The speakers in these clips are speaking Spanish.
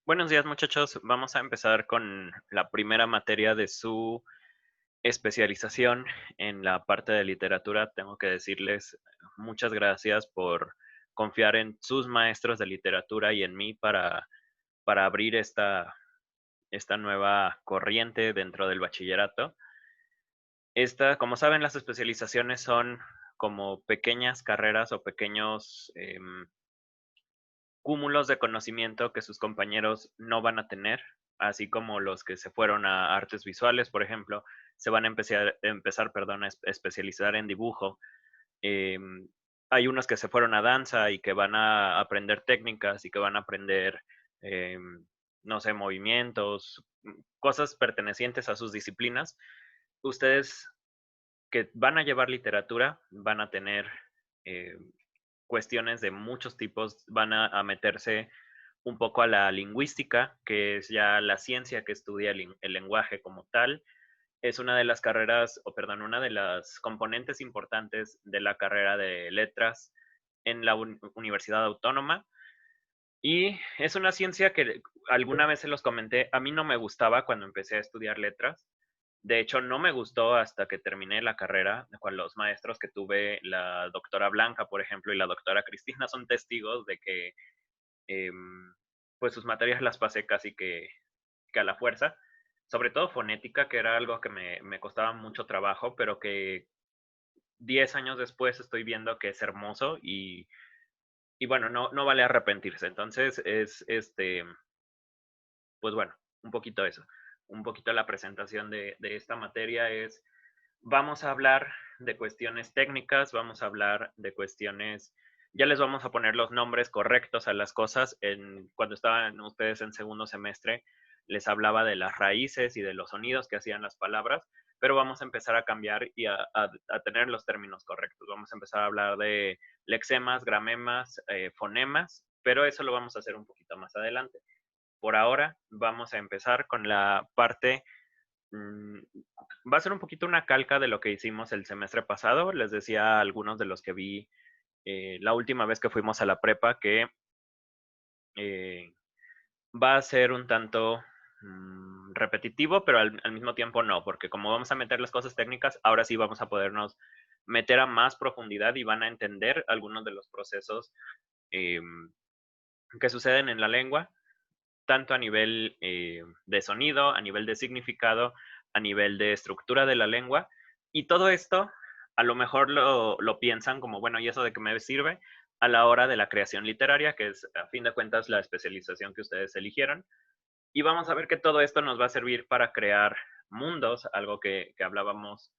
Buenos días, muchachos. Vamos a empezar con la primera materia de su especialización en la parte de literatura. Tengo que decirles muchas gracias por confiar en sus maestros de literatura y en mí para abrir esta nueva corriente dentro del bachillerato. Como saben, las especializaciones son como pequeñas carreras o pequeños cúmulos de conocimiento que sus compañeros no van a tener, así como los que se fueron a artes visuales, por ejemplo, se van a empezar, perdón, a especializar en dibujo. Em, Hay unos que se fueron a danza y que van a aprender técnicas y que van a aprender, no sé, movimientos, cosas pertenecientes a sus disciplinas. Ustedes que van a llevar literatura van a tener eh, cuestiones de muchos tipos, van a meterse un poco a la lingüística, que es ya la ciencia que estudia el lenguaje como tal. Es una de las carreras, o perdón, una de las componentes importantes de la carrera de letras en la Universidad Autónoma. Y es una ciencia que alguna vez se los comenté, a mí no me gustaba cuando empecé a estudiar letras. De hecho, no me gustó hasta que terminé la carrera, con los maestros que tuve, la doctora Blanca, por ejemplo, y la doctora Cristina son testigos de que pues sus materias las pasé casi que a la fuerza, sobre todo fonética, que era algo que me costaba mucho trabajo, pero que 10 años después estoy viendo que es hermoso y bueno, no vale arrepentirse. Entonces pues bueno, un poquito eso, un poquito la presentación de esta materia es, vamos a hablar de cuestiones técnicas, vamos a hablar de cuestiones, ya les vamos a poner los nombres correctos a las cosas. Cuando estaban ustedes en segundo semestre, les hablaba de las raíces y de los sonidos que hacían las palabras, pero vamos a empezar a cambiar y a tener los términos correctos. Vamos a empezar a hablar de lexemas, gramemas, fonemas, pero eso lo vamos a hacer un poquito más adelante. Por ahora vamos a empezar con la parte. Mm, Va a ser un poquito una calca de lo que hicimos el semestre pasado. Les decía a algunos de los que vi la última vez que fuimos a la prepa que eh, va a ser un tanto repetitivo, pero al mismo tiempo no, porque como vamos a meter las cosas técnicas, ahora sí vamos a podernos meter a más profundidad y van a entender algunos de los procesos eh, que suceden en la lengua, tanto a nivel de sonido, a nivel de significado, a nivel de estructura de la lengua. Y todo esto a lo mejor lo piensan como, bueno, ¿y eso de qué me sirve? A la hora de la creación literaria, que es a fin de cuentas la especialización que ustedes eligieron. Y vamos a ver que todo esto nos va a servir para crear mundos, algo que hablábamos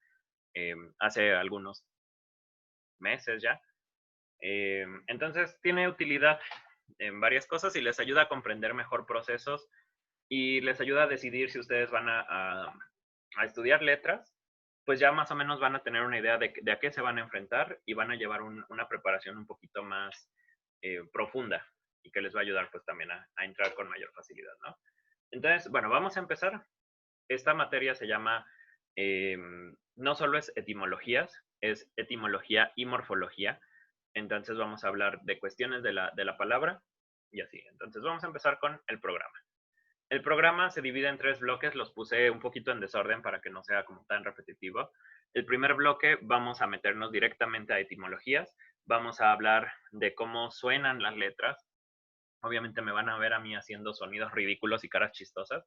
hace algunos meses ya. Entonces tiene utilidad en varias cosas y les ayuda a comprender mejor procesos y les ayuda a decidir si ustedes van a estudiar letras, pues ya más o menos van a tener una idea de a qué se van a enfrentar y van a llevar una preparación un poquito más profunda y que les va a ayudar pues también a entrar con mayor facilidad, ¿no? Entonces, bueno, vamos a empezar. Esta materia se llama, no solo es etimologías, es etimología y morfología. Entonces vamos a hablar de cuestiones de la palabra y así. Entonces vamos a empezar con el programa. El programa se divide en tres bloques, los puse un poquito en desorden para que no sea como tan repetitivo. El primer bloque vamos a meternos directamente a etimologías, vamos a hablar de cómo suenan las letras. Obviamente me van a ver a mí haciendo sonidos ridículos y caras chistosas,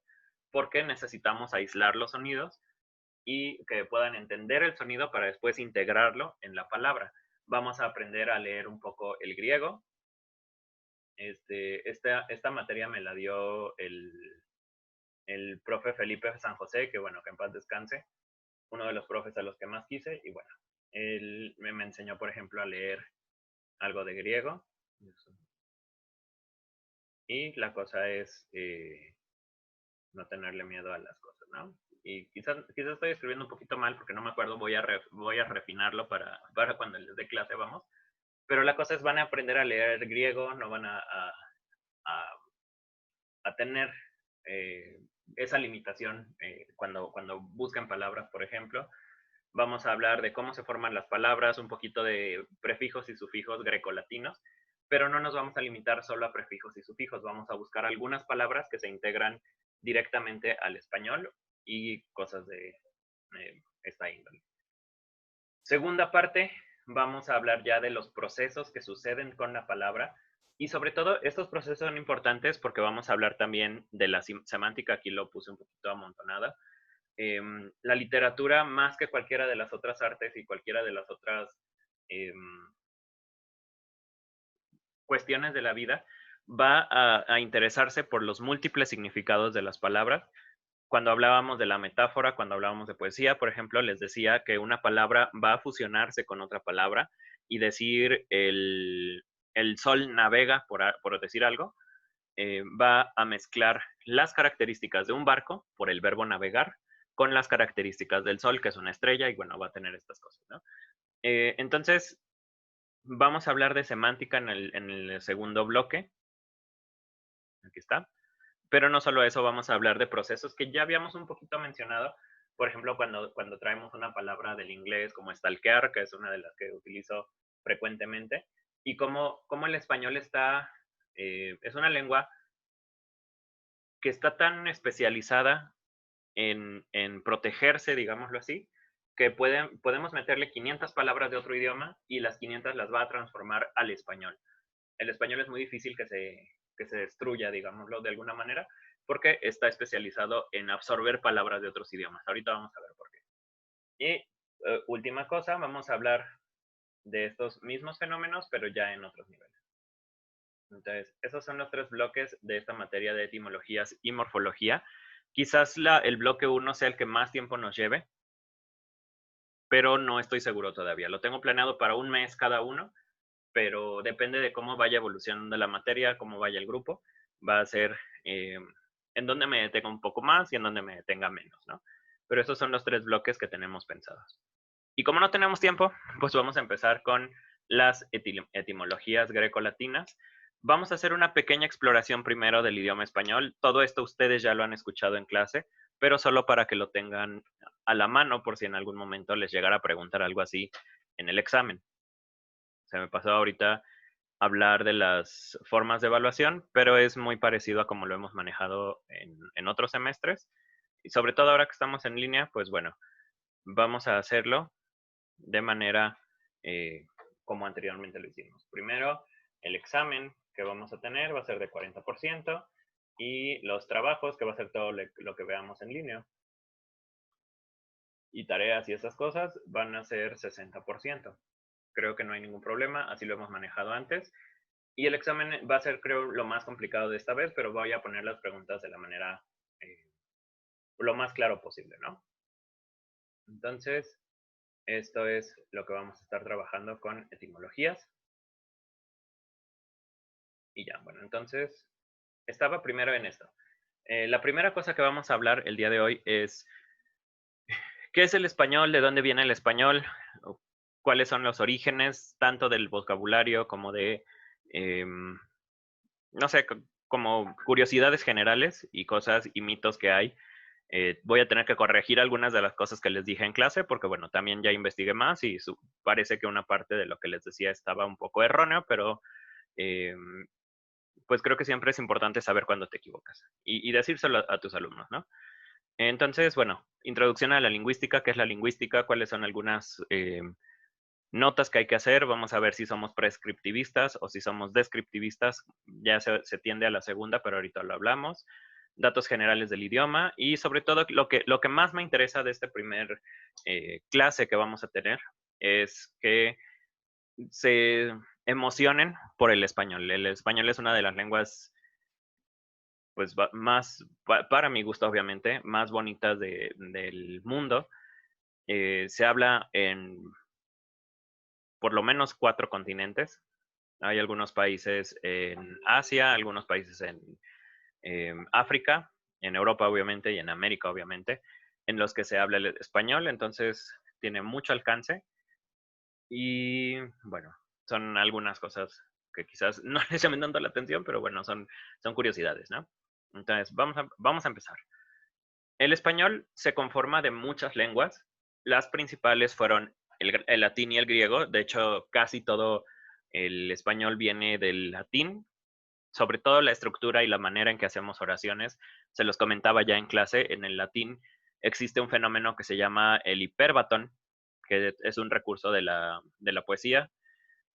porque necesitamos aislar los sonidos y que puedan entender el sonido para después integrarlo en la palabra. Vamos a aprender a leer un poco el griego. Esta materia me la dio el profe Felipe San José, que bueno, que en paz descanse, uno de los profes a los que más quise, y bueno, él me enseñó, por ejemplo, a leer algo de griego, y la cosa es no tenerle miedo a las cosas, ¿no? Y quizás estoy escribiendo un poquito mal porque no me acuerdo, voy a refinarlo para cuando les dé clase, vamos. Pero la cosa es, van a aprender a leer griego, no van a, a tener eh, esa limitación cuando buscan palabras, por ejemplo. Vamos a hablar de cómo se forman las palabras, un poquito de prefijos y sufijos grecolatinos, pero no nos vamos a limitar solo a prefijos y sufijos. Vamos a buscar algunas palabras que se integran directamente al español y cosas de esta índole. Segunda parte, vamos a hablar ya de los procesos que suceden con la palabra y sobre todo estos procesos son importantes porque vamos a hablar también de la semántica, aquí lo puse un poquito amontonada. La literatura, más que cualquiera de las otras artes y cualquiera de las otras cuestiones de la vida, va a interesarse por los múltiples significados de las palabras. Cuando hablábamos de la metáfora, cuando hablábamos de poesía, por ejemplo, les decía que una palabra va a fusionarse con otra palabra y decir el sol navega, por decir algo, va a mezclar las características de un barco, por el verbo navegar, con las características del sol, que es una estrella, y bueno, va a tener estas cosas, ¿no? Entonces, vamos a hablar de semántica en el segundo bloque. Aquí está. Pero no solo eso, vamos a hablar de procesos que ya habíamos un poquito mencionado. Por ejemplo, cuando traemos una palabra del inglés como stalkear, que es una de las que utilizo frecuentemente, y cómo el español está, es una lengua que está tan especializada en protegerse, digámoslo así, que podemos meterle 500 palabras de otro idioma y las 500 las va a transformar al español. El español es muy difícil que se destruya, digámoslo de alguna manera, porque está especializado en absorber palabras de otros idiomas. Ahorita vamos a ver por qué. Y última cosa, vamos a hablar de estos mismos fenómenos, pero ya en otros niveles. Entonces, esos son los 3 bloques de esta materia de etimologías y morfología. Quizás el bloque 1 sea el que más tiempo nos lleve, pero no estoy seguro todavía. Lo tengo planeado para un mes cada uno, pero depende de cómo vaya evolucionando la materia, cómo vaya el grupo, va a ser en donde me detenga un poco más y en donde me detenga menos, ¿no? Pero estos son los 3 bloques que tenemos pensados. Y como no tenemos tiempo, pues vamos a empezar con las etimologías grecolatinas. Vamos a hacer una pequeña exploración primero del idioma español. Todo esto ustedes ya lo han escuchado en clase, pero solo para que lo tengan a la mano por si en algún momento les llegara a preguntar algo así en el examen. Se me pasó ahorita hablar de las formas de evaluación, pero es muy parecido a como lo hemos manejado en otros semestres. Y sobre todo ahora que estamos en línea, pues bueno, vamos a hacerlo de manera como anteriormente lo hicimos. Primero, el examen que vamos a tener va a ser de 40% y los trabajos, que va a ser todo lo que veamos en línea, y tareas y esas cosas, van a ser 60%. Creo que no hay ningún problema, así lo hemos manejado antes. Y el examen va a ser, creo, lo más complicado de esta vez, pero voy a poner las preguntas de la manera lo más claro posible, ¿no? Entonces, esto es lo que vamos a estar trabajando con etimologías. Y ya, bueno, entonces, estaba primero en esto. La primera cosa que vamos a hablar el día de hoy es qué es el español, de dónde viene el español, cuáles son los orígenes, tanto del vocabulario como de, no sé, como curiosidades generales y cosas y mitos que hay. Voy a tener que corregir algunas de las cosas que les dije en clase porque, bueno, también ya investigué más y parece que una parte de lo que les decía estaba un poco erróneo, pero pues creo que siempre es importante saber cuándo te equivocas y decírselo a tus alumnos, ¿no? Entonces, bueno, introducción a la lingüística, ¿qué es la lingüística? ¿Cuáles son algunas notas que hay que hacer? Vamos a ver si somos prescriptivistas o si somos descriptivistas. Ya se tiende a la segunda, pero ahorita lo hablamos. Datos generales del idioma y sobre todo lo que más me interesa de este primer clase que vamos a tener es que se emocionen por el español. El español es una de las lenguas pues más, para mi gusto obviamente, más bonitas del mundo. Se habla en por lo menos 4 continentes. Hay algunos países en Asia, algunos países en África, en Europa obviamente y en América obviamente, en los que se habla el español, entonces tiene mucho alcance y bueno, son algunas cosas que quizás no les llamen tanto la atención, pero bueno, son curiosidades, ¿no? Entonces, vamos a empezar. El español se conforma de muchas lenguas. Las principales fueron el latín y el griego. De hecho, casi todo El español viene del latín, sobre todo la estructura y la manera en que hacemos oraciones. Se los comentaba ya en clase, en el latín existe un fenómeno que se llama el hiperbatón, que es un recurso de la poesía,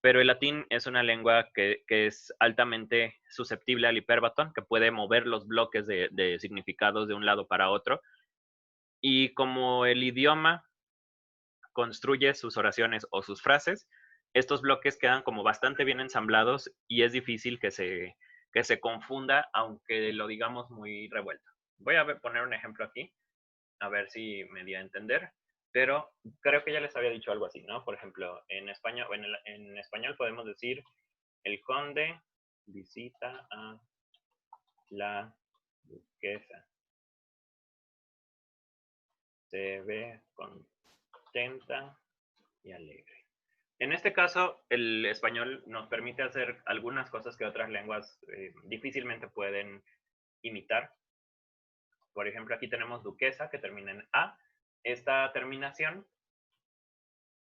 pero el latín es una lengua que es altamente susceptible al hiperbatón, que puede mover los bloques de significados de un lado para otro. Y como el idioma construye sus oraciones o sus frases, estos bloques quedan como bastante bien ensamblados y es difícil que se confunda, aunque lo digamos muy revuelto. Voy a poner un ejemplo aquí, a ver si me di a entender, pero creo que ya les había dicho algo así, ¿no? Por ejemplo, en español, en español podemos decir, el conde visita a la duquesa, se ve contenta y alegre. En este caso, el español nos permite hacer algunas cosas que otras lenguas difícilmente pueden imitar. Por ejemplo, aquí tenemos duquesa, que termina en A. Esta terminación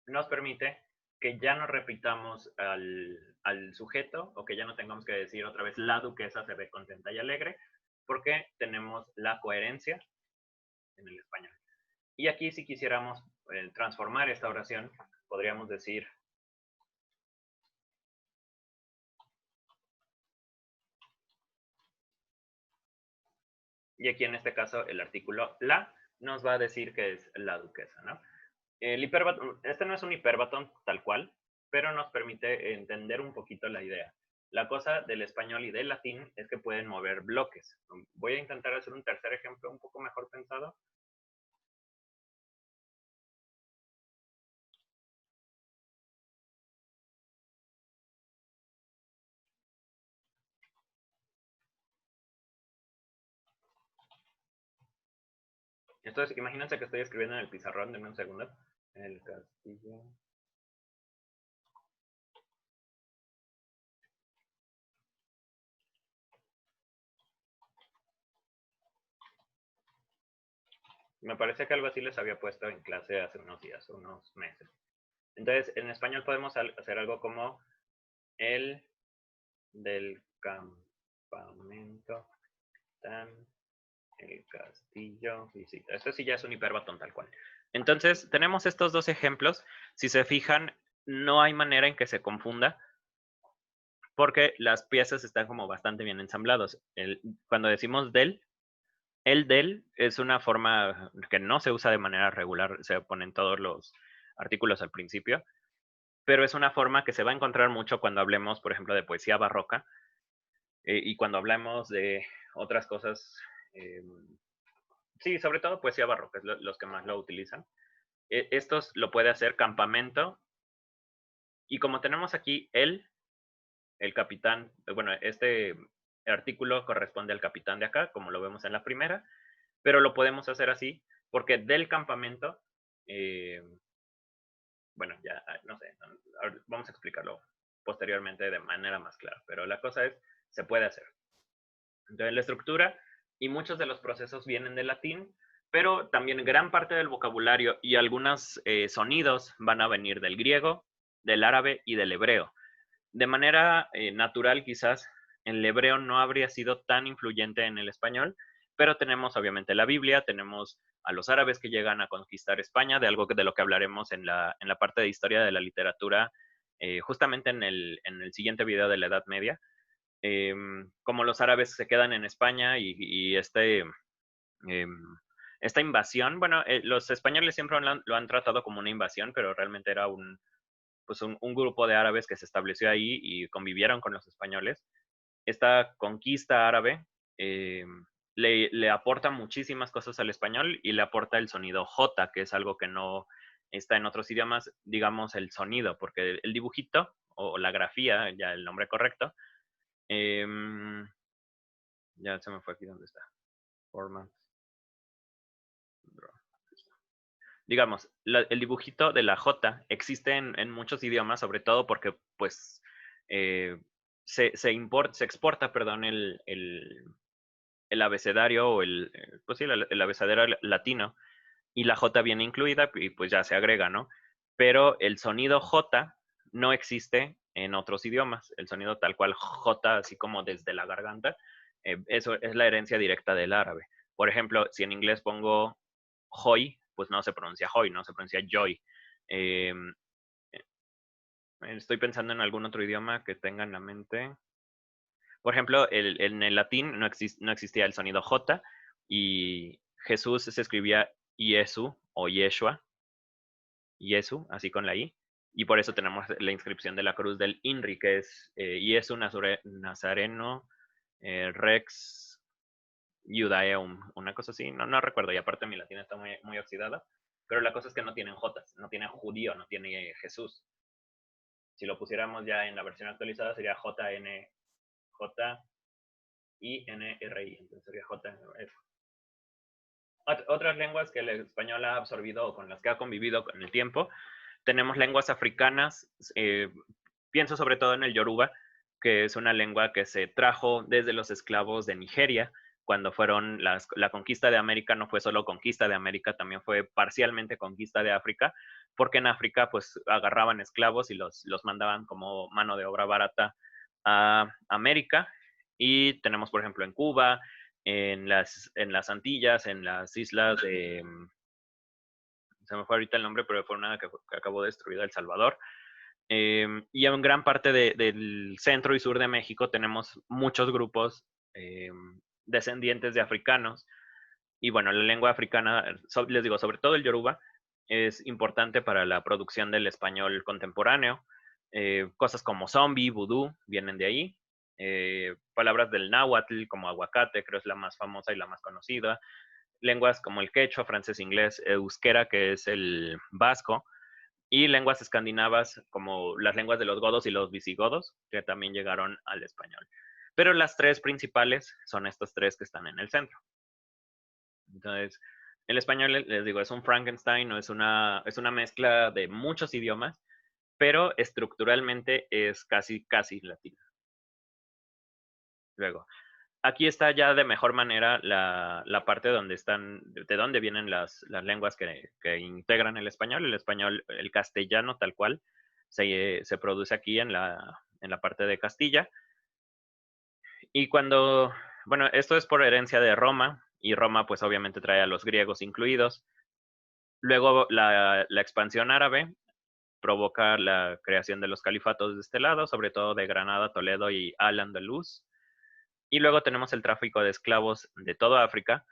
nos permite que ya no repitamos al sujeto, o que ya no tengamos que decir otra vez la duquesa se ve contenta y alegre, porque tenemos la coherencia en el español. Y aquí, si quisiéramos transformar esta oración, podríamos decir, y aquí en este caso el artículo la nos va a decir que es la duquesa, ¿no? El hiperbatón, este no es un hiperbatón tal cual, pero nos permite entender un poquito la idea. La cosa del español y del latín es que pueden mover bloques. Voy a intentar hacer un tercer ejemplo un poco mejor pensado. Entonces, imagínense que estoy escribiendo en el pizarrón, denme un segundo. El castillo. Me parece que algo así les había puesto en clase hace unos días, unos meses. Entonces, en español podemos hacer algo como el del campamento tan el castillo visita. Esto sí ya es un hiperbatón tal cual. Entonces, tenemos estos dos ejemplos. Si se fijan, no hay manera en que se confunda porque las piezas están como bastante bien ensamblados. Cuando decimos del, el del es una forma que no se usa de manera regular, se ponen todos los artículos al principio, pero es una forma que se va a encontrar mucho cuando hablemos, por ejemplo, de poesía barroca y cuando hablamos de otras cosas, sí, sobre todo poesía barroca, es los que más lo utilizan. Estos lo puede hacer campamento, y como tenemos aquí el capitán, bueno, este artículo corresponde al capitán de acá, como lo vemos en la primera, pero lo podemos hacer así, porque del campamento, eh, bueno, ya, no sé, vamos a explicarlo posteriormente de manera más clara, pero la cosa es, se puede hacer. Entonces, la estructura y muchos de los procesos vienen del latín, pero también gran parte del vocabulario y algunos sonidos van a venir del griego, del árabe y del hebreo. De manera natural, quizás, el hebreo no habría sido tan influyente en el español, pero tenemos obviamente la Biblia, tenemos a los árabes que llegan a conquistar España, de algo de lo que hablaremos en la parte de historia de la literatura, justamente en el siguiente video de la Edad Media. Como los árabes se quedan en España y esta invasión, bueno, los españoles siempre lo han tratado como una invasión, pero realmente era pues un grupo de árabes que se estableció ahí y convivieron con los españoles. Esta conquista árabe le aporta muchísimas cosas al español y le aporta el sonido J, que es algo que no está en otros idiomas, digamos el sonido, porque el dibujito o la grafía, ya el nombre correcto, ya se me fue aquí donde está. Format. Digamos, el dibujito de la J existe en muchos idiomas, sobre todo porque pues eh, se exporta, perdón, el abecedario o pues sí, el abecedario latino, y la J viene incluida y pues ya se agrega, ¿no? Pero el sonido J no existe en otros idiomas. El sonido tal cual J, así como desde la garganta, eso es la herencia directa del árabe. Por ejemplo, si en inglés pongo joy, pues no se pronuncia joy, no se pronuncia joy. Eh, Estoy pensando en algún otro idioma que tenga en la mente. Por ejemplo, en el latín no existía el sonido J y Jesús se escribía Iesu o Yeshua, Iesu, así con la I. Y por eso tenemos la inscripción de la cruz del INRI, que es Iesu Nazareno Rex Judaeum, una cosa así, no recuerdo, y aparte mi latín está muy, muy oxidada, pero la cosa es que no tienen J, no tiene judío, no tiene Jesús. Si lo pusiéramos ya en la versión actualizada sería JNJINRI, entonces sería JNRI. Otras lenguas que el español ha absorbido o con las que ha convivido con el tiempo, tenemos lenguas africanas, pienso sobre todo en el Yoruba, que es una lengua que se trajo desde los esclavos de Nigeria, cuando fueron la conquista de América, no fue solo conquista de América, también fue parcialmente conquista de África, porque en África pues agarraban esclavos y los mandaban como mano de obra barata a América. Y tenemos, por ejemplo, en Cuba, en las Antillas, en las islas de, se me fue ahorita el nombre, pero fue una que acabó destruida, El Salvador. Y en gran parte del centro y sur de México tenemos muchos grupos descendientes de africanos. Y bueno, la lengua africana, les digo, sobre todo el yoruba, es importante para la producción del español contemporáneo. Cosas como zombie, vudú, vienen de ahí. Palabras del náhuatl, como aguacate, creo es la más famosa y la más conocida. Lenguas como el quechua, francés, inglés, euskera, que es el vasco, y lenguas escandinavas como las lenguas de los godos y los visigodos, que también llegaron al español. Pero las tres principales son estas tres que están en el centro. Entonces, el español, les digo, es un Frankenstein, no es una mezcla de muchos idiomas, pero estructuralmente es casi latino. Luego, aquí está ya de mejor manera la parte donde están, de dónde vienen las lenguas que integran el español. El español, el castellano tal cual, se produce aquí en la parte de Castilla. Y bueno, esto es por herencia de Roma, y Roma pues obviamente trae a los griegos incluidos. Luego la expansión árabe provoca la creación de los califatos de este lado, sobre todo de Granada, Toledo y Al-Andalus. Y luego tenemos el tráfico de esclavos de toda África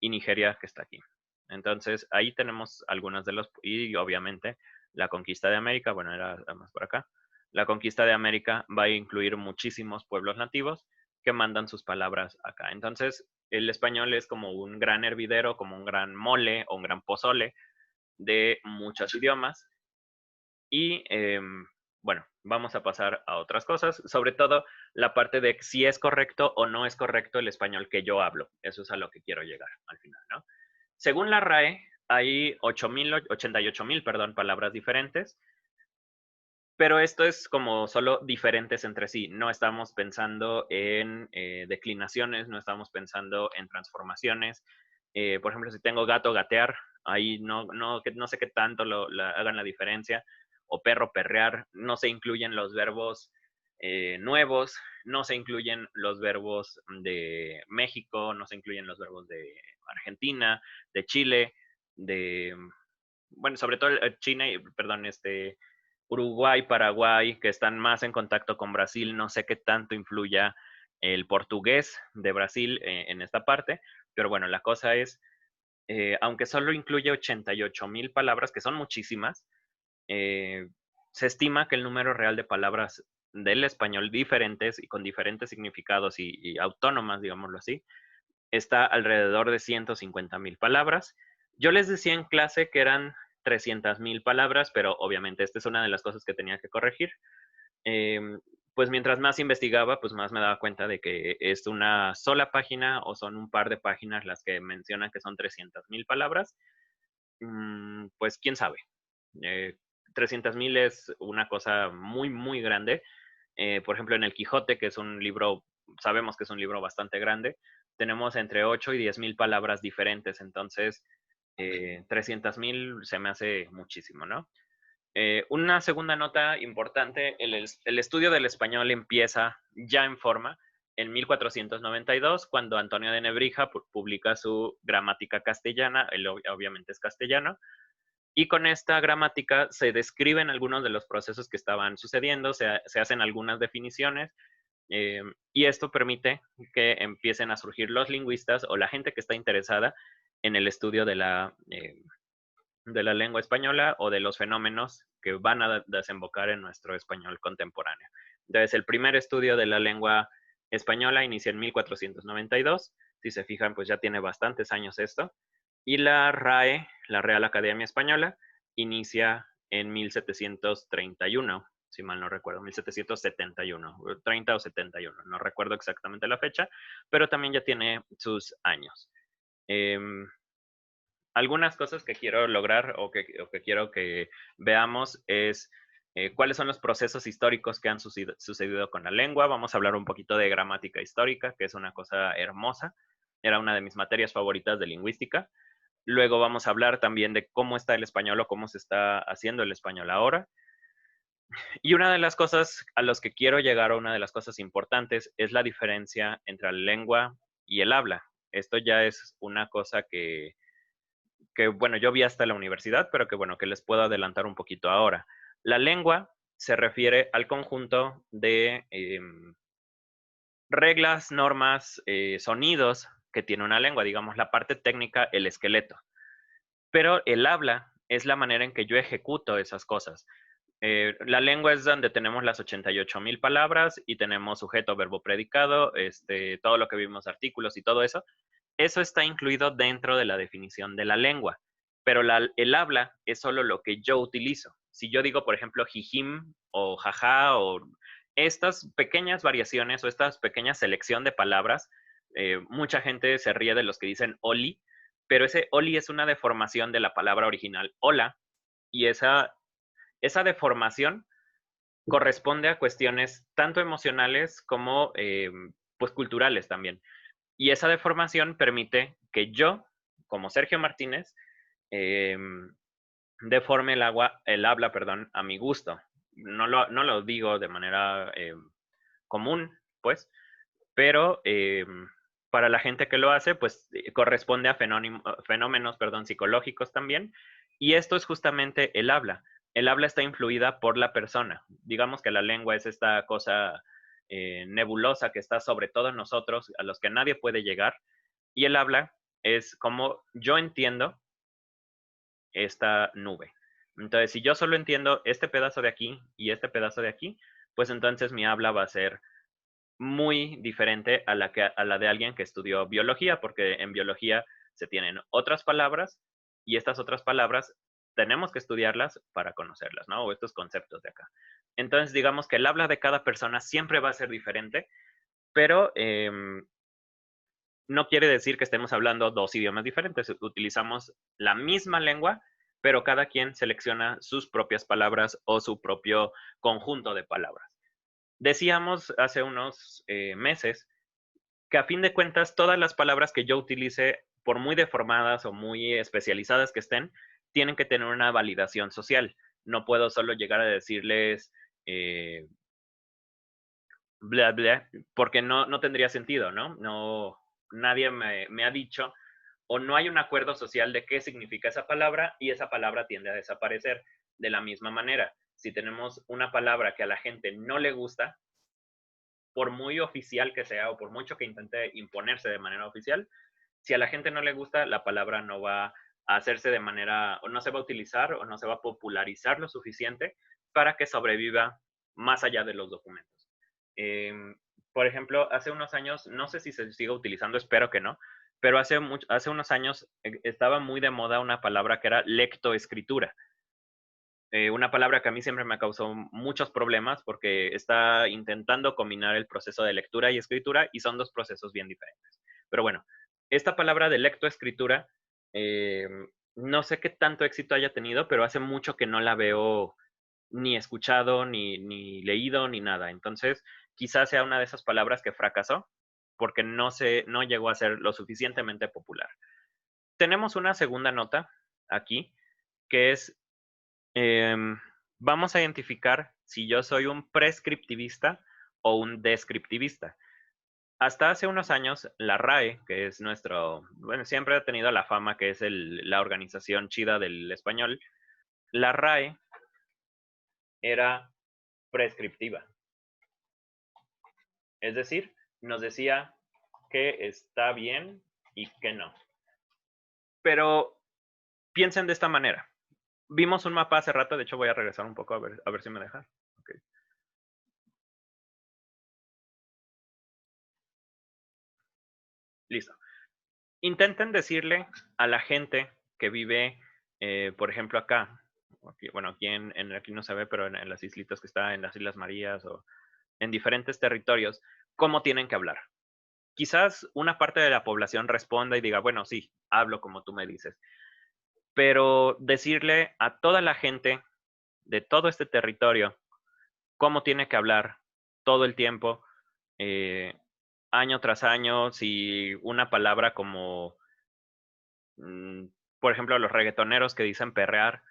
y Nigeria, que está aquí. Entonces, ahí tenemos algunas de los, y obviamente la conquista de América, bueno, era más por acá. La conquista de América va a incluir muchísimos pueblos nativos que mandan sus palabras acá. Entonces, el español es como un gran hervidero, como un gran mole o un gran pozole de muchos idiomas. Y bueno, vamos a pasar a otras cosas, sobre todo la parte de si es correcto o no es correcto el español que yo hablo. Eso es a lo que quiero llegar al final, ¿no? Según la RAE, hay 88,000, perdón, palabras diferentes, pero esto es como solo diferentes entre sí. No estamos pensando en declinaciones, no estamos pensando en transformaciones. Por ejemplo, si tengo gato, gatear, ahí no sé qué tanto hagan la diferencia. O perro, perrear, no se incluyen los verbos nuevos, no se incluyen los verbos de México, no se incluyen los verbos de Argentina, de Chile, bueno, sobre todo China, perdón, Uruguay, Paraguay, que están más en contacto con Brasil, no sé qué tanto influya el portugués de Brasil en esta parte, pero bueno, la cosa es, aunque solo incluye 88,000 palabras, que son muchísimas, se estima que el número real de palabras del español diferentes y con diferentes significados y autónomas, digámoslo así, está alrededor de 150,000 palabras. Yo les decía en clase que eran 300,000 palabras, pero obviamente esta es una de las cosas que tenía que corregir. Pues mientras más investigaba, pues más me daba cuenta de que es una sola página o son un par de páginas las que mencionan que son 300,000 palabras. Pues quién sabe. 300,000 es una cosa muy, muy grande. Por ejemplo, en El Quijote, que es un libro, sabemos que es un libro bastante grande, tenemos entre 8 y 10,000 palabras diferentes, entonces 300,000 se me hace muchísimo, ¿no? Una segunda nota importante, el estudio del español empieza ya en forma en 1492, cuando Antonio de Nebrija publica su Gramática Castellana, él obviamente es castellano, y con esta gramática se describen algunos de los procesos que estaban sucediendo, se hacen algunas definiciones, y esto permite que empiecen a surgir los lingüistas o la gente que está interesada en el estudio de la lengua española o de los fenómenos que van a desembocar en nuestro español contemporáneo. Entonces, el primer estudio de la lengua española inicia en 1492. Si se fijan, pues ya tiene bastantes años esto. Y la RAE, la Real Academia Española, inicia en 1731, si mal no recuerdo, 1771, 30 o 71, no recuerdo exactamente la fecha, pero también ya tiene sus años. Algunas cosas que quiero lograr o que quiero que veamos es cuáles son los procesos históricos que han sucedido con la lengua. Vamos a hablar un poquito de gramática histórica, que es una cosa hermosa. Era una de mis materias favoritas de lingüística. Luego vamos a hablar también de cómo está el español o cómo se está haciendo el español ahora. Y una de las cosas a las que quiero llegar, o una de las cosas importantes, es la diferencia entre la lengua y el habla. Esto ya es una cosa bueno, yo vi hasta la universidad, pero que bueno, que les puedo adelantar un poquito ahora. La lengua se refiere al conjunto de reglas, normas, sonidos que tiene una lengua, digamos la parte técnica, el esqueleto. Pero el habla es la manera en que yo ejecuto esas cosas. La lengua es donde tenemos las 88,000 palabras y tenemos sujeto, verbo, predicado, todo lo que vimos, artículos y todo eso. Eso está incluido dentro de la definición de la lengua, pero el habla es solo lo que yo utilizo. Si yo digo, por ejemplo, jijim o jaja o estas pequeñas variaciones o esta pequeña selección de palabras, mucha gente se ríe de los que dicen oli, pero ese oli es una deformación de la palabra original hola, y esa deformación corresponde a cuestiones tanto emocionales como pues culturales también. Y esa deformación permite que yo, como Sergio Martínez, deforme el habla, perdón, a mi gusto. No lo digo de manera común, pues, pero para la gente que lo hace, pues corresponde a fenómenos, perdón, psicológicos también. Y esto es justamente el habla. El habla está influida por la persona. Digamos que la lengua es esta cosa nebulosa que está sobre todos nosotros, a los que nadie puede llegar. Y el habla es como yo entiendo esta nube. Entonces, si yo solo entiendo este pedazo de aquí y este pedazo de aquí, pues entonces mi habla va a ser muy diferente a la de alguien que estudió biología, porque en biología se tienen otras palabras y estas otras palabras tenemos que estudiarlas para conocerlas, ¿no? O estos conceptos de acá. Entonces, digamos que el habla de cada persona siempre va a ser diferente, pero no quiere decir que estemos hablando dos idiomas diferentes. Utilizamos la misma lengua, pero cada quien selecciona sus propias palabras o su propio conjunto de palabras. Decíamos hace unos meses que a fin de cuentas todas las palabras que yo utilice, por muy deformadas o muy especializadas que estén, tienen que tener una validación social. No puedo solo llegar a decirles bla, bla, porque no tendría sentido, ¿no? Nadie me ha dicho o no hay un acuerdo social de qué significa esa palabra y esa palabra tiende a desaparecer. De la misma manera, si tenemos una palabra que a la gente no le gusta, por muy oficial que sea o por mucho que intente imponerse de manera oficial, si a la gente no le gusta, la palabra no va a hacerse de manera, o no se va a utilizar o no se va a popularizar lo suficiente para que sobreviva más allá de los documentos. Por ejemplo, hace unos años, no sé si se sigue utilizando, espero que no, pero hace unos años estaba muy de moda una palabra que era lectoescritura. Una palabra que a mí siempre me causó muchos problemas porque está intentando combinar el proceso de lectura y escritura y son dos procesos bien diferentes. Pero bueno, esta palabra de lectoescritura, eh, no sé qué tanto éxito haya tenido, pero hace mucho que no la veo ni escuchado, ni leído, ni nada. Entonces, quizás sea una de esas palabras que fracasó porque no llegó a ser lo suficientemente popular. Tenemos una segunda nota aquí, que es vamos a identificar si yo soy un prescriptivista o un descriptivista. Hasta hace unos años, la RAE, que es bueno, siempre ha tenido la fama que es la organización chida del español, la RAE era prescriptiva. Es decir, nos decía que está bien y que no. Pero piensen de esta manera. Vimos un mapa hace rato, de hecho voy a regresar un poco a ver si me deja. Okay. Listo. Intenten decirle a la gente que vive, por ejemplo, acá, bueno, aquí no se ve, pero en las islitas que está, en las Islas Marías o en diferentes territorios, cómo tienen que hablar. Quizás una parte de la población responda y diga, bueno, sí, hablo como tú me dices, pero decirle a toda la gente de todo este territorio cómo tiene que hablar todo el tiempo, eh, año tras año, si una palabra como, por ejemplo, los reggaetoneros que dicen perrear,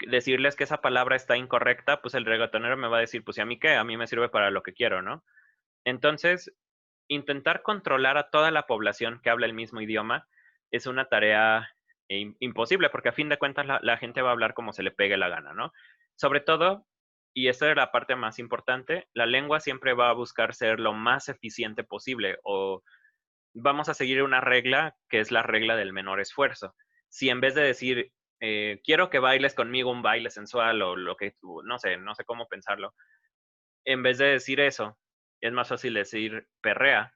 decirles que esa palabra está incorrecta, pues el reggaetonero me va a decir, pues ¿y a mí qué? A mí me sirve para lo que quiero, ¿no? Entonces, intentar controlar a toda la población que habla el mismo idioma es una tarea imposible, porque a fin de cuentas la gente va a hablar como se le pegue la gana, ¿no? Sobre todo, y esta es la parte más importante, la lengua siempre va a buscar ser lo más eficiente posible, o vamos a seguir una regla que es la regla del menor esfuerzo. Si en vez de decir, quiero que bailes conmigo un baile sensual o lo que tú, no sé cómo pensarlo, en vez de decir eso, es más fácil decir perrea,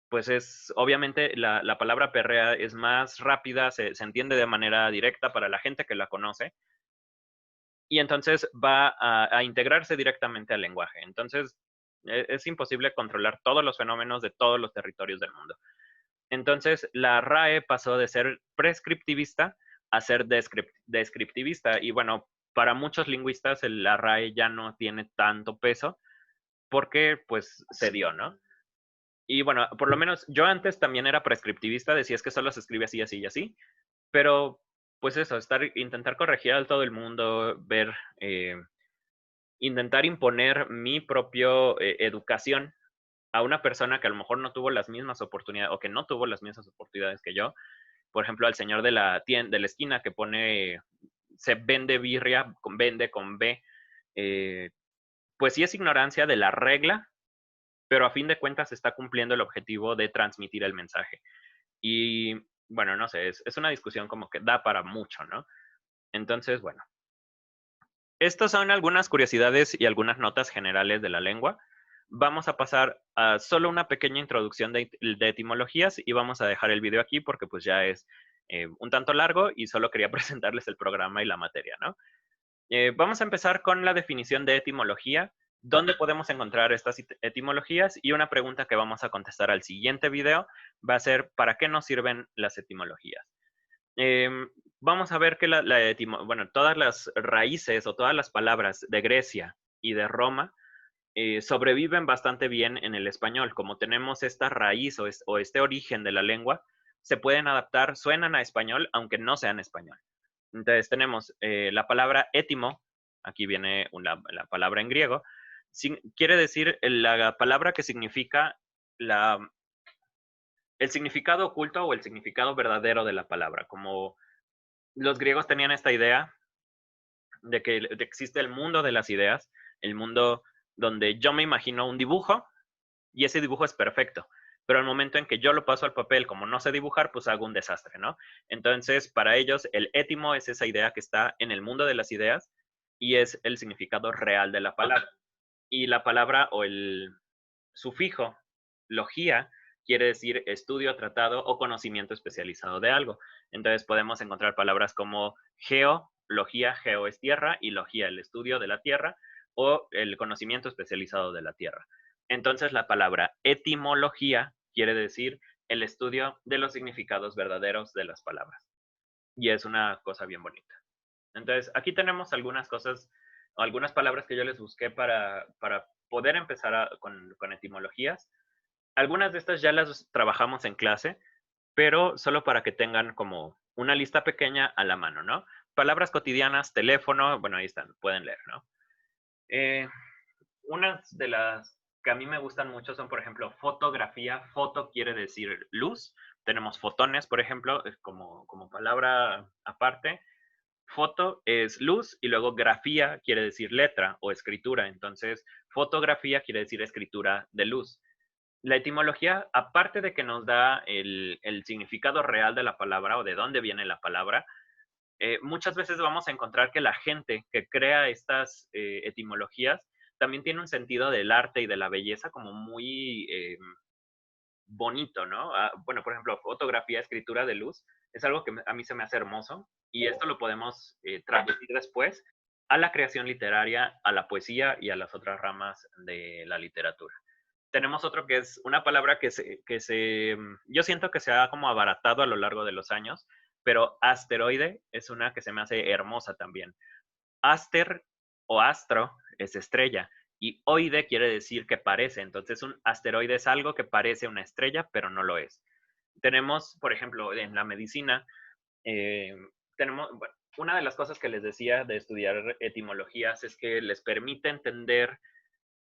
pues es, obviamente la palabra perrea es más rápida, se entiende de manera directa para la gente que la conoce, y entonces va a integrarse directamente al lenguaje. Entonces, es imposible controlar todos los fenómenos de todos los territorios del mundo. Entonces, la RAE pasó de ser prescriptivista a ser descriptivista. Y bueno, para muchos lingüistas la RAE ya no tiene tanto peso porque pues se dio, ¿no? Y bueno, por lo menos yo antes también era prescriptivista, decía es que solo se escribe así, así y así, pero pues eso, intentar corregir a todo el mundo, intentar imponer mi propia educación a una persona que a lo mejor no tuvo las mismas oportunidades o que no tuvo las mismas oportunidades que yo. Por ejemplo, al señor de la tienda, de la esquina que pone, se vende birria, vende con B, eh, pues sí es ignorancia de la regla, pero a fin de cuentas está cumpliendo el objetivo de transmitir el mensaje. Y bueno, no sé, es una discusión como que da para mucho, ¿no? Entonces, bueno, estas son algunas curiosidades y algunas notas generales de la lengua. Vamos a pasar a solo una pequeña introducción de etimologías y vamos a dejar el video aquí porque pues ya es un tanto largo y solo quería presentarles el programa y la materia, ¿no? Vamos a empezar con la definición de etimología, dónde podemos encontrar estas etimologías y una pregunta que vamos a contestar al siguiente video va a ser ¿para qué nos sirven las etimologías? Vamos a ver que bueno, todas las raíces o todas las palabras de Grecia y de Roma sobreviven bastante bien en el español. Como tenemos esta raíz o este origen de la lengua, se pueden adaptar, suenan a español, aunque no sean español. Entonces tenemos la palabra étimo, aquí viene la palabra en griego, quiere decir la palabra que significa el significado oculto o el significado verdadero de la palabra. Como los griegos tenían esta idea de que existe el mundo de las ideas, el mundo donde yo me imagino un dibujo y ese dibujo es perfecto. Pero al momento en que yo lo paso al papel, como no sé dibujar, pues hago un desastre, ¿no? Entonces, para ellos, el étimo es esa idea que está en el mundo de las ideas y es el significado real de la palabra. Y la palabra o el sufijo, logía, quiere decir estudio, tratado o conocimiento especializado de algo. Entonces podemos encontrar palabras como geología, geo es tierra, y logía, el estudio de la tierra o el conocimiento especializado de la tierra. Entonces la palabra etimología quiere decir el estudio de los significados verdaderos de las palabras. Y es una cosa bien bonita. Entonces, aquí tenemos algunas cosas, algunas palabras que yo les busqué para poder empezar con etimologías. Algunas de estas ya las trabajamos en clase, pero solo para que tengan como una lista pequeña a la mano, ¿no? palabras cotidianas, teléfono, bueno, ahí están, pueden leer, ¿no? Unas de las que a mí me gustan mucho son, por ejemplo, fotografía. Foto quiere decir luz. Tenemos fotones, por ejemplo, como palabra aparte. Foto es luz y luego grafía quiere decir letra o escritura. Entonces, fotografía quiere decir escritura de luz. La etimología, aparte de que nos da el significado real de la palabra o de dónde viene la palabra, muchas veces vamos a encontrar que la gente que crea estas etimologías también tiene un sentido del arte y de la belleza como muy bonito, ¿no? Bueno, por ejemplo, fotografía, escritura de luz, es algo que a mí se me hace hermoso y esto lo podemos traducir después a la creación literaria, a la poesía y a las otras ramas de la literatura. Tenemos otro que es una palabra yo siento que se ha como abaratado a lo largo de los años, pero asteroide es una que se me hace hermosa también. Aster o astro es estrella y oide quiere decir que parece. Entonces un asteroide es algo que parece una estrella, pero no lo es. Tenemos, por ejemplo, en la medicina, tenemos, bueno, una de las cosas que les decía de estudiar etimologías es que les permite entender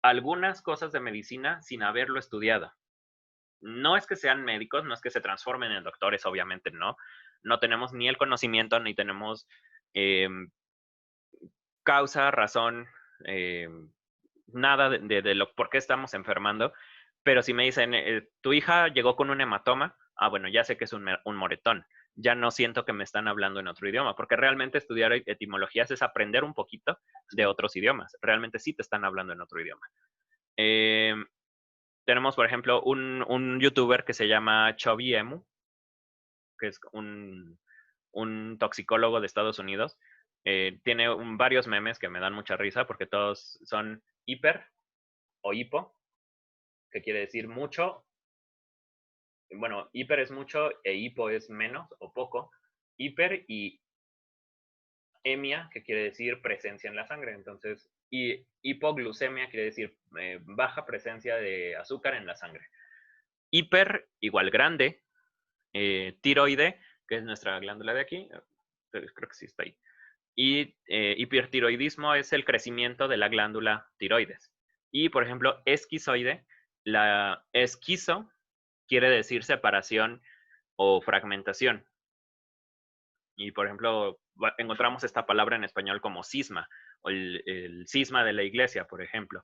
algunas cosas de medicina sin haberlo estudiado. No es que sean médicos, no es que se transformen en doctores, obviamente no. No tenemos ni el conocimiento, ni tenemos eh, causa, razón, nada de lo por qué estamos enfermando. Pero si me dicen, tu hija llegó con un hematoma, bueno, ya sé que es un moretón. Ya no siento que me están hablando en otro idioma, porque realmente estudiar etimologías es aprender un poquito de otros idiomas. Realmente sí te están hablando en otro idioma. Tenemos, por ejemplo, un youtuber que se llama Chubby Emu, que es un toxicólogo de Estados Unidos. Tiene varios memes que me dan mucha risa porque todos son hiper o hipo, que quiere decir mucho. Bueno, hiper es mucho e hipo es menos o poco. Hiper y emia, que quiere decir presencia en la sangre. Entonces, y hipoglucemia quiere decir baja presencia de azúcar en la sangre. Hiper igual grande, tiroide, que es nuestra glándula de aquí, creo que sí está ahí. Y hipertiroidismo es el crecimiento de la glándula tiroides. Y, por ejemplo, esquizoide, la esquizo quiere decir separación o fragmentación. Y, por ejemplo, encontramos esta palabra en español como cisma, o el cisma de la iglesia, por ejemplo.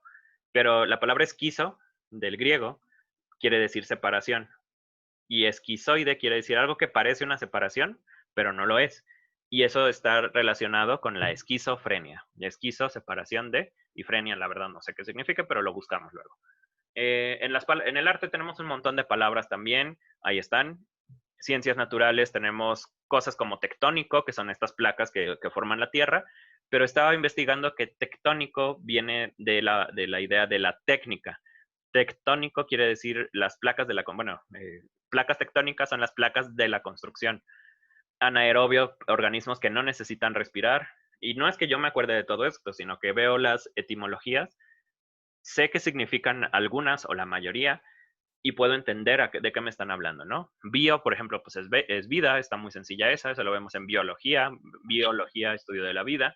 Pero la palabra esquizo, del griego, quiere decir separación. Y esquizoide quiere decir algo que parece una separación, pero no lo es. Y eso está relacionado con la esquizofrenia. Esquizo, separación de, y frenia, la verdad no sé qué significa, pero lo buscamos luego. En el arte tenemos un montón de palabras también, ahí están. Ciencias naturales tenemos cosas como tectónico, que son estas placas que forman la Tierra, pero estaba investigando que tectónico viene de la idea de la técnica. Tectónico quiere decir las placas de la, bueno, placas tectónicas son las placas de la construcción. Anaerobio, organismos que no necesitan respirar. Y no es que yo me acuerde de todo esto, sino que veo las etimologías, sé qué significan algunas o la mayoría y puedo entender de qué me están hablando, ¿no? Bio, por ejemplo, pues es vida, está muy sencilla esa, eso lo vemos en biología, estudio de la vida.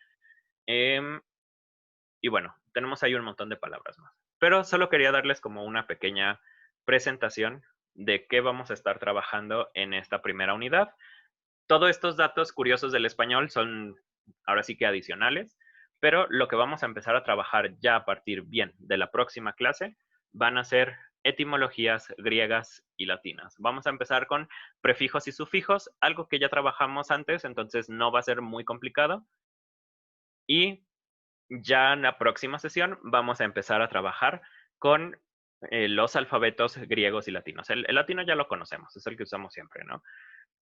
Y bueno, tenemos ahí un montón de palabras más. Pero solo quería darles como una pequeña presentación de qué vamos a estar trabajando en esta primera unidad. Todos estos datos curiosos del español son ahora sí que adicionales, pero lo que vamos a empezar a trabajar ya a partir bien de la próxima clase van a ser etimologías griegas y latinas. Vamos a empezar con prefijos y sufijos, algo que ya trabajamos antes, entonces no va a ser muy complicado. Y ya en la próxima sesión vamos a empezar a trabajar con los alfabetos griegos y latinos. El latino ya lo conocemos, es el que usamos siempre, ¿no?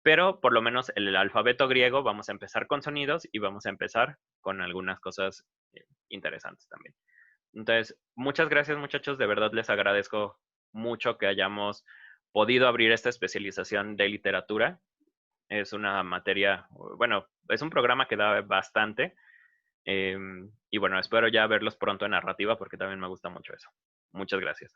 Pero por lo menos el alfabeto griego vamos a empezar con sonidos y vamos a empezar con algunas cosas interesantes también. Entonces, muchas gracias muchachos, de verdad les agradezco mucho que hayamos podido abrir esta especialización de literatura. Es una materia, bueno, es un programa que da bastante. Y bueno, espero ya verlos pronto en narrativa porque también me gusta mucho eso. Muchas gracias.